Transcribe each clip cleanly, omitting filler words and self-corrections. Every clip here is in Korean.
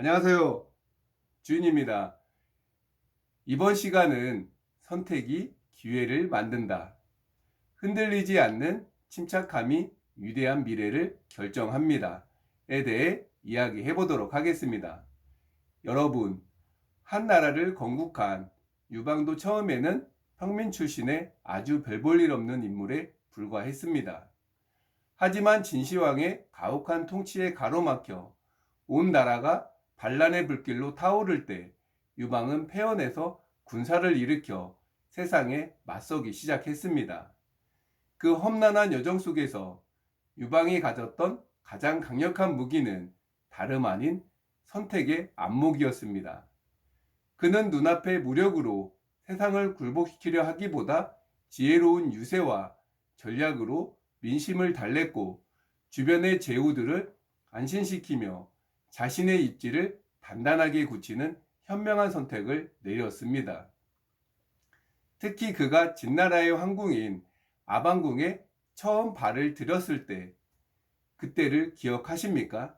안녕하세요. 주인입니다. 이번 시간은 선택이 기회를 만든다. 흔들리지 않는 침착함이 위대한 미래를 결정합니다. 에 대해 이야기해 보도록 하겠습니다. 여러분, 한 나라를 건국한 유방도 처음에는 평민 출신의 아주 별 볼 일 없는 인물에 불과했습니다. 하지만 진시황의 가혹한 통치에 가로막혀 온 나라가 반란의 불길로 타오를 때 유방은 패언해서 군사를 일으켜 세상에 맞서기 시작했습니다. 그 험난한 여정 속에서 유방이 가졌던 가장 강력한 무기는 다름 아닌 선택의 안목이었습니다. 그는 눈앞의 무력으로 세상을 굴복시키려 하기보다 지혜로운 유세와 전략으로 민심을 달랬고 주변의 제후들을 안심시키며 자신의 입지를 단단하게 굳히는 현명한 선택을 내렸습니다. 특히 그가 진나라의 황궁인 아방궁에 처음 발을 들였을 때 그때를 기억하십니까?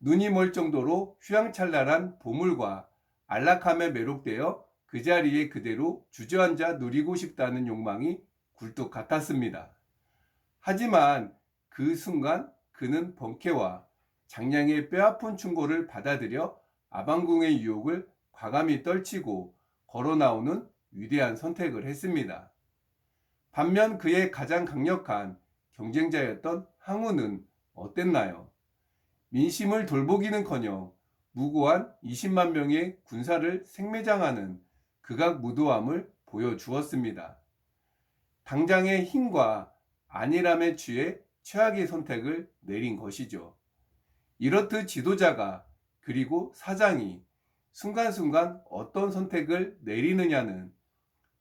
눈이 멀 정도로 휘황찬란한 보물과 안락함에 매록되어 그 자리에 그대로 주저앉아 누리고 싶다는 욕망이 굴뚝 같았습니다. 하지만 그 순간 그는 번쾌와 장량의 뼈아픈 충고를 받아들여 아방궁의 유혹을 과감히 떨치고 걸어 나오는 위대한 선택을 했습니다. 반면 그의 가장 강력한 경쟁자였던 항우는 어땠나요? 민심을 돌보기는커녕 무고한 20만 명의 군사를 생매장하는 극악무도함을 보여주었습니다. 당장의 힘과 안일함에 취해 최악의 선택을 내린 것이죠. 이렇듯 지도자가 그리고 사장이 순간순간 어떤 선택을 내리느냐는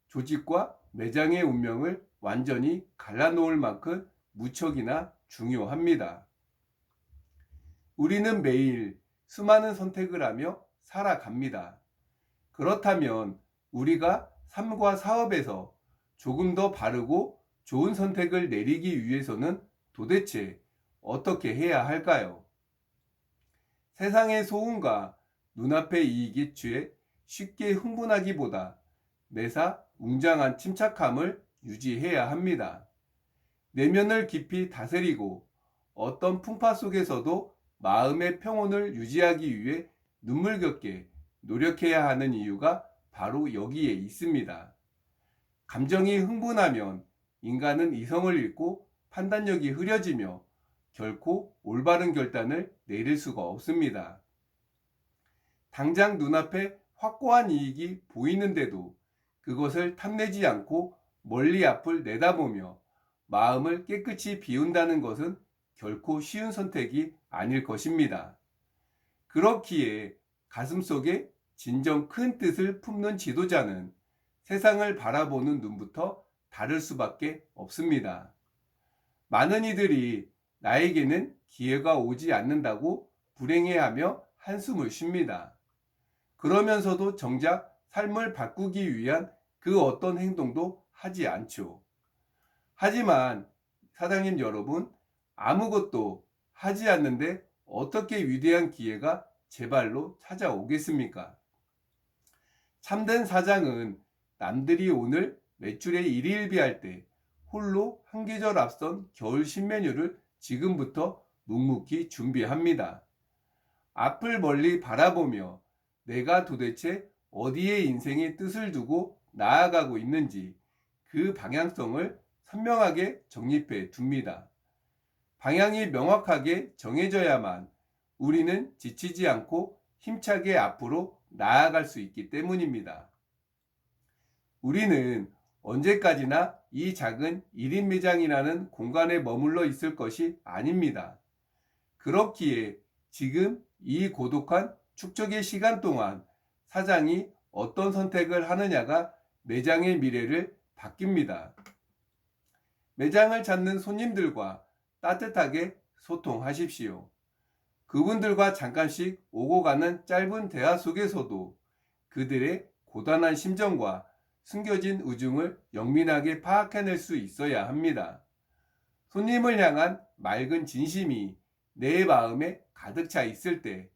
조직과 매장의 운명을 완전히 갈라놓을 만큼 무척이나 중요합니다. 우리는 매일 수많은 선택을 하며 살아갑니다. 그렇다면 우리가 삶과 사업에서 조금 더 바르고 좋은 선택을 내리기 위해서는 도대체 어떻게 해야 할까요? 세상의 소음과 눈앞의 이익에 취해 쉽게 흥분하기보다 매사 웅장한 침착함을 유지해야 합니다. 내면을 깊이 다스리고 어떤 풍파 속에서도 마음의 평온을 유지하기 위해 눈물겹게 노력해야 하는 이유가 바로 여기에 있습니다. 감정이 흥분하면 인간은 이성을 잃고 판단력이 흐려지며 결코 올바른 결단을 내릴 수가 없습니다. 당장 눈앞에 확고한 이익이 보이는데도 그것을 탐내지 않고 멀리 앞을 내다보며 마음을 깨끗이 비운다는 것은 결코 쉬운 선택이 아닐 것입니다. 그렇기에 가슴속에 진정 큰 뜻을 품는 지도자는 세상을 바라보는 눈부터 다를 수밖에 없습니다. 많은 이들이 나에게는 기회가 오지 않는다고 불행해하며 한숨을 쉽니다. 그러면서도 정작 삶을 바꾸기 위한 그 어떤 행동도 하지 않죠. 하지만 사장님 여러분, 아무것도 하지 않는데 어떻게 위대한 기회가 제 발로 찾아오겠습니까? 참된 사장은 남들이 오늘 매출에 일희일비할 때 홀로 한 계절 앞선 겨울 신메뉴를 지금부터 묵묵히 준비합니다. 앞을 멀리 바라보며 내가 도대체 어디에 인생의 뜻을 두고 나아가고 있는지 그 방향성을 선명하게 정립해 둡니다. 방향이 명확하게 정해져야만 우리는 지치지 않고 힘차게 앞으로 나아갈 수 있기 때문입니다. 우리는 언제까지나 이 작은 1인 매장이라는 공간에 머물러 있을 것이 아닙니다. 그렇기에 지금 이 고독한 축적의 시간 동안 사장이 어떤 선택을 하느냐가 매장의 미래를 바뀝니다. 매장을 찾는 손님들과 따뜻하게 소통하십시오. 그분들과 잠깐씩 오고 가는 짧은 대화 속에서도 그들의 고단한 심정과 숨겨진 우중을 영민하게 파악해낼 수 있어야 합니다. 손님을 향한 맑은 진심이 내 마음에 가득 차 있을 때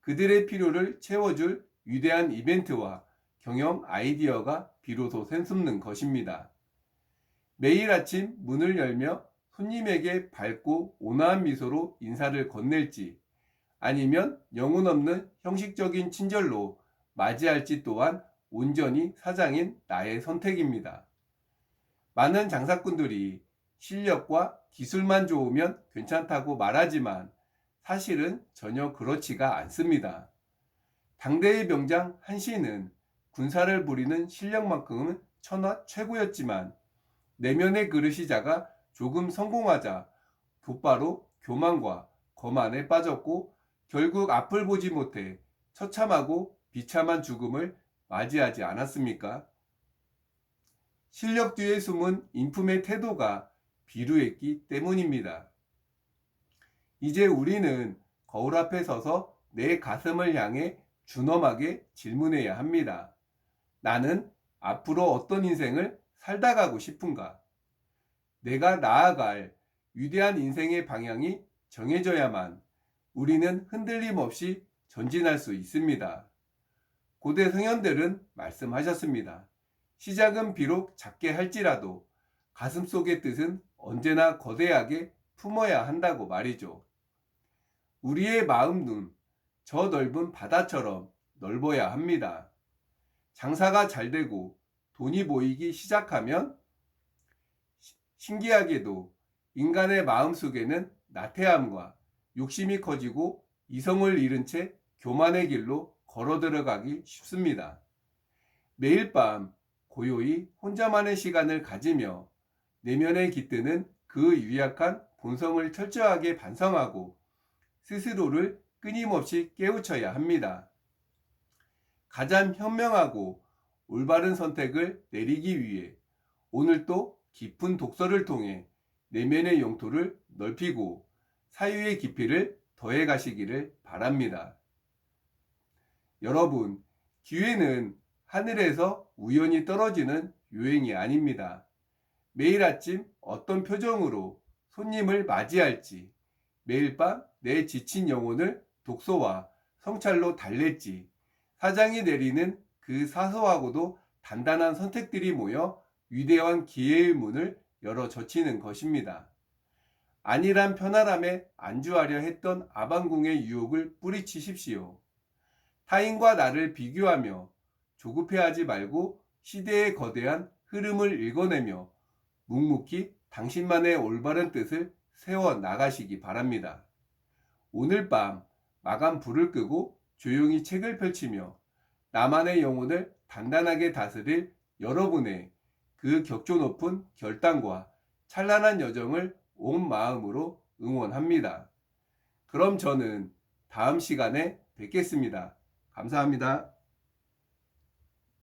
그들의 필요를 채워줄 위대한 이벤트와 경영 아이디어가 비로소 샘솟는 것입니다. 매일 아침 문을 열며 손님에게 밝고 온화한 미소로 인사를 건넬지 아니면 영혼 없는 형식적인 친절로 맞이할지 또한 온전히 사장인 나의 선택입니다. 많은 장사꾼들이 실력과 기술만 좋으면 괜찮다고 말하지만 사실은 전혀 그렇지가 않습니다. 당대의 명장 한시는 군사를 부리는 실력만큼은 천하 최고였지만 내면의 그릇이 작아 조금 성공하자 곧바로 교만과 거만에 빠졌고 결국 앞을 보지 못해 처참하고 비참한 죽음을 맞이하지 않았습니까? 실력 뒤에 숨은 인품의 태도가 비루했기 때문입니다. 이제 우리는 거울 앞에 서서 내 가슴을 향해 준엄하게 질문해야 합니다. 나는 앞으로 어떤 인생을 살다 가고 싶은가? 내가 나아갈 위대한 인생의 방향이 정해져야만 우리는 흔들림 없이 전진할 수 있습니다. 고대 성현들은 말씀하셨습니다. 시작은 비록 작게 할지라도 가슴속의 뜻은 언제나 거대하게 품어야 한다고 말이죠. 우리의 마음 눈, 저 넓은 바다처럼 넓어야 합니다. 장사가 잘 되고 돈이 모이기 시작하면 신기하게도 인간의 마음 속에는 나태함과 욕심이 커지고 이성을 잃은 채 교만의 길로 걸어 들어가기 쉽습니다. 매일 밤 고요히 혼자만의 시간을 가지며 내면에 깃드는 그 유약한 본성을 철저하게 반성하고 스스로를 끊임없이 깨우쳐야 합니다. 가장 현명하고 올바른 선택을 내리기 위해 오늘도 깊은 독서를 통해 내면의 영토를 넓히고 사유의 깊이를 더해 가시기를 바랍니다. 여러분, 기회는 하늘에서 우연히 떨어지는 요행이 아닙니다. 매일 아침 어떤 표정으로 손님을 맞이할지, 매일 밤 내 지친 영혼을 독서와 성찰로 달랠지, 사장이 내리는 그 사소하고도 단단한 선택들이 모여 위대한 기회의 문을 열어 젖히는 것입니다. 안일한 편안함에 안주하려 했던 아방궁의 유혹을 뿌리치십시오. 타인과 나를 비교하며 조급해하지 말고 시대의 거대한 흐름을 읽어내며 묵묵히 당신만의 올바른 뜻을 세워 나가시기 바랍니다. 오늘 밤 마감 불을 끄고 조용히 책을 펼치며 나만의 영혼을 단단하게 다스릴 여러분의 그 격조 높은 결단과 찬란한 여정을 온 마음으로 응원합니다. 그럼 저는 다음 시간에 뵙겠습니다. 감사합니다.